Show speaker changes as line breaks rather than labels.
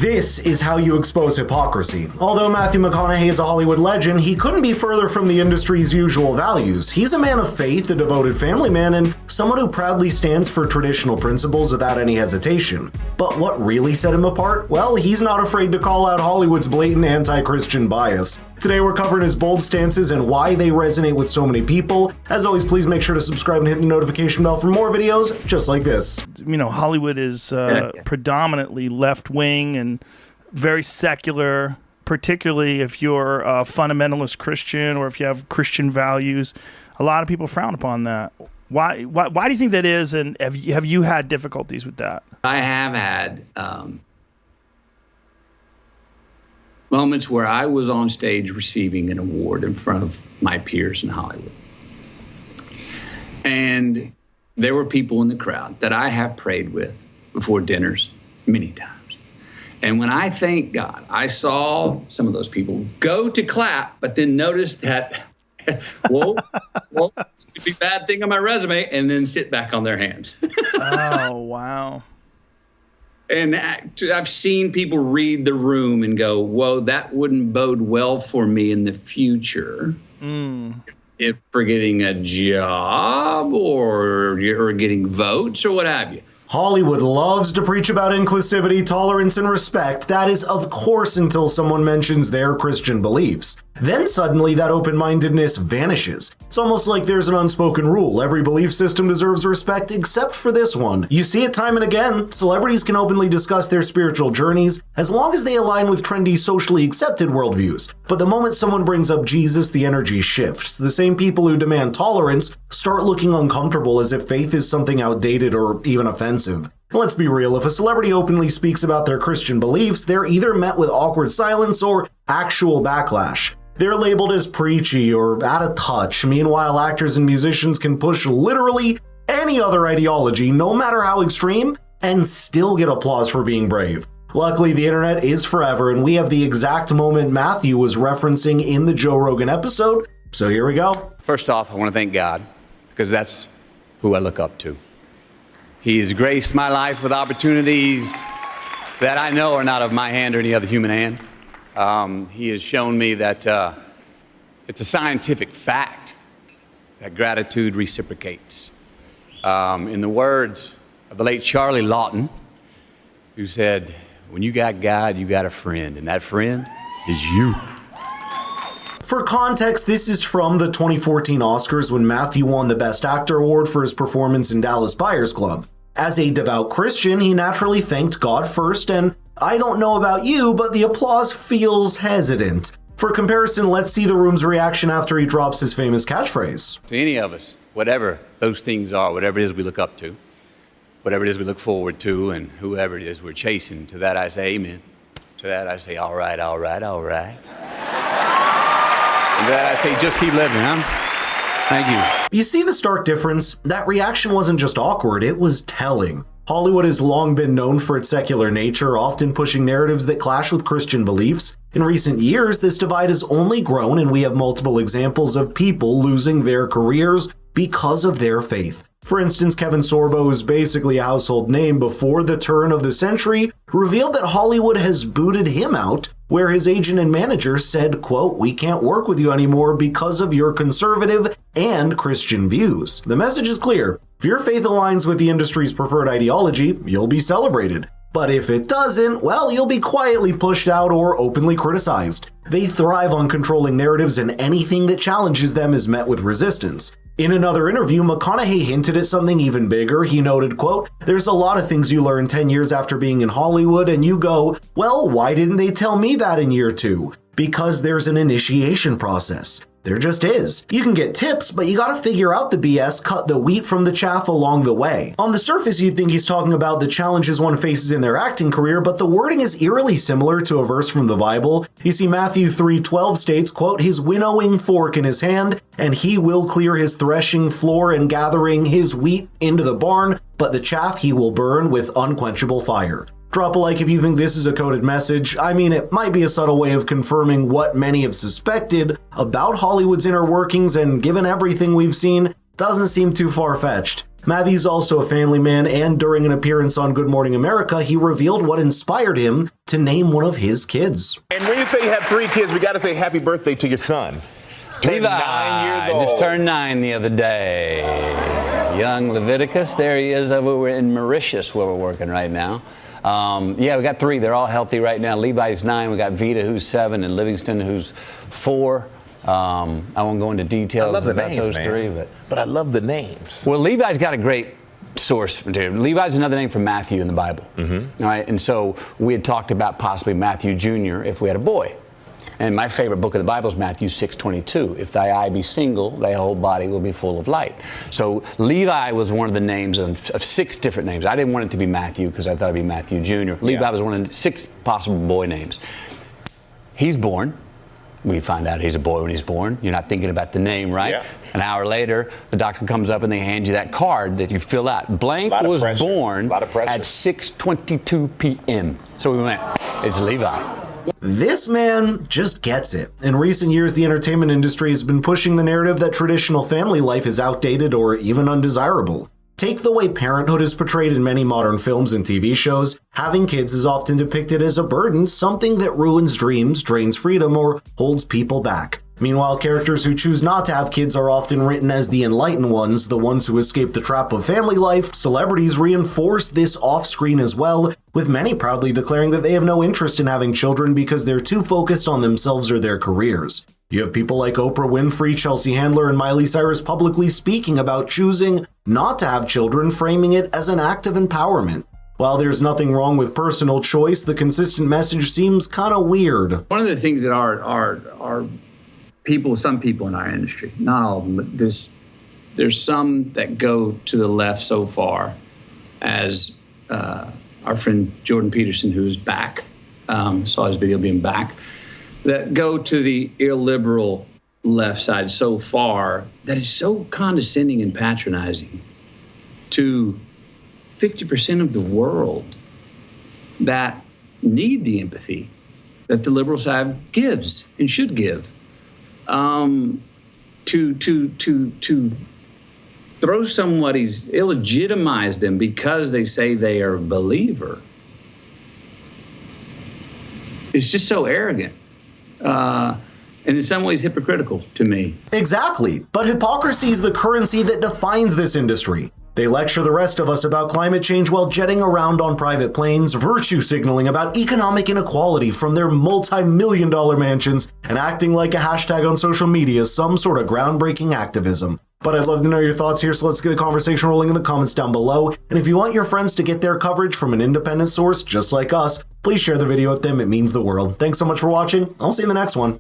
This is how you expose hypocrisy. Although Matthew McConaughey is a Hollywood legend, he couldn't be further from the industry's usual values. He's a man of faith, a devoted family man, and someone who proudly stands for traditional principles without any hesitation. But what really set him apart? Well, he's not afraid to call out Hollywood's blatant anti-Christian bias. Today we're covering his bold stances and why they resonate with so many people. As always, please make sure to subscribe and hit the notification bell for more videos just like this.
You know, Hollywood is predominantly left-wing and very secular, particularly if you're a fundamentalist Christian or if you have Christian values. A lot of people frown upon that. Why do you think that is, and have you had difficulties with that?
I have had moments where I was on stage receiving an award in front of my peers in Hollywood. And there were people in the crowd that I have prayed with before dinners many times. And when I thank God, I saw some of those people go to clap, but then notice that, whoa, it's going to be a bad thing on my resume, and then sit back on their hands.
Oh, wow.
And I've seen people read the room and go, whoa, that wouldn't bode well for me in the future. If for getting a job or getting votes or what have you.
Hollywood loves to preach about inclusivity, tolerance, and respect. That is, of course, until someone mentions their Christian beliefs. Then suddenly that open-mindedness vanishes. It's almost like there's an unspoken rule. Every belief system deserves respect except for this one. You see it time and again. Celebrities can openly discuss their spiritual journeys as long as they align with trendy, socially accepted worldviews. But the moment someone brings up Jesus, the energy shifts. The same people who demand tolerance start looking uncomfortable as if faith is something outdated or even offensive. Let's be real, if a celebrity openly speaks about their Christian beliefs, they're either met with awkward silence or actual backlash. They're labeled as preachy or out of touch. Meanwhile, actors and musicians can push literally any other ideology, no matter how extreme, and still get applause for being brave. Luckily, the internet is forever, and we have the exact moment Matthew was referencing in the Joe Rogan episode. So here we go.
First off, I want to thank God, because that's who I look up to. He's graced my life with opportunities that I know are not of my hand or any other human hand. He has shown me that it's a scientific fact that gratitude reciprocates. In the words of the late Charlie Lawton, who said, when you got God, you got a friend, and that friend is you.
For context, this is from the 2014 Oscars when Matthew won the Best Actor award for his performance in Dallas Buyers Club. As a devout Christian, he naturally thanked God first, and I don't know about you, but the applause feels hesitant. For comparison, let's see the room's reaction after he drops his famous catchphrase.
To any of us, whatever those things are, whatever it is we look up to, whatever it is we look forward to, and whoever it is we're chasing, to that I say amen. To that I say, all right, all right, all right. And to that I say, just keep living, huh? Thank you.
You see the stark difference? That reaction wasn't just awkward, it was telling. Hollywood has long been known for its secular nature, often pushing narratives that clash with Christian beliefs. In recent years, this divide has only grown, and we have multiple examples of people losing their careers because of their faith. For instance, Kevin Sorbo, who's basically a household name before the turn of the century, revealed that Hollywood has booted him out, where his agent and manager said, quote, "We can't work with you anymore because of your conservative and Christian views." The message is clear. If your faith aligns with the industry's preferred ideology, you'll be celebrated. But if it doesn't, well, you'll be quietly pushed out or openly criticized. They thrive on controlling narratives, and anything that challenges them is met with resistance. In another interview, McConaughey hinted at something even bigger. He noted, quote, "There's a lot of things you learn 10 years after being in Hollywood, and you go, well, why didn't they tell me that in year 2? Because there's an initiation process. There just is. You can get tips, but you gotta figure out the BS, cut the wheat from the chaff along the way." On the surface, you'd think he's talking about the challenges one faces in their acting career, but the wording is eerily similar to a verse from the Bible. You see, Matthew 3:12 states, quote, "His winnowing fork in his hand, and he will clear his threshing floor and gathering his wheat into the barn, but the chaff he will burn with unquenchable fire." Drop a like if you think this is a coded message. I mean, it might be a subtle way of confirming what many have suspected about Hollywood's inner workings, and given everything we've seen, doesn't seem too far-fetched. Matthew's also a family man, and during an appearance on Good Morning America, he revealed what inspired him to name one of his kids.
And when you say you have 3 kids, we got to say happy birthday to your son.
Levi
9 years old.
just turned 9 the other day. Young Leviticus, there he is over in Mauritius where we're working right now. Yeah, we got 3. They're all healthy right now. Levi's 9. We got Vita, who's 7, and Livingston, who's 4. I won't go into details about those 3,
but I love the names.
Well, Levi's got a great source material. Levi's another name for Matthew in the Bible. All right, and so we had talked about possibly Matthew Jr. if we had a boy. And my favorite book of the Bible is Matthew 6:22. If thy eye be single, thy whole body will be full of light. So Levi was one of the names of 6 different names. I didn't want it to be Matthew because I thought it'd be Matthew Jr. Levi was one of the 6 possible boy names. He's born. We find out he's a boy when he's born. You're not thinking about the name, right?
Yeah.
An hour later, the doctor comes up and they hand you that card that you fill out. Blank was born at 6:22 p.m. So we went, it's Levi.
This man just gets it. In recent years, the entertainment industry has been pushing the narrative that traditional family life is outdated or even undesirable. Take the way parenthood is portrayed in many modern films and TV shows. Having kids is often depicted as a burden, something that ruins dreams, drains freedom, or holds people back. Meanwhile, characters who choose not to have kids are often written as the enlightened ones, the ones who escape the trap of family life. Celebrities reinforce this off-screen as well, with many proudly declaring that they have no interest in having children because they're too focused on themselves or their careers. You have people like Oprah Winfrey, Chelsea Handler, and Miley Cyrus publicly speaking about choosing not to have children, framing it as an act of empowerment. While there's nothing wrong with personal choice, the consistent message seems kind of weird.
One of the things that our people, some people in our industry, not all of them, but there's some that go to the left so far as our friend Jordan Peterson, who's back, saw his video being back, that go to the illiberal left side so far that is so condescending and patronizing to 50% of the world that need the empathy that the liberal side gives and should give. To throw somebody's, illegitimize them because they say they are a believer. It's just so arrogant. And in some ways hypocritical to me.
Exactly. But hypocrisy is the currency that defines this industry. They lecture the rest of us about climate change while jetting around on private planes, virtue signaling about economic inequality from their multi-million-dollar mansions, and acting like a hashtag on social media is some sort of groundbreaking activism. But I'd love to know your thoughts here, so let's get the conversation rolling in the comments down below. And if you want your friends to get their coverage from an independent source just like us, please share the video with them. It means the world. Thanks so much for watching. I'll see you in the next one.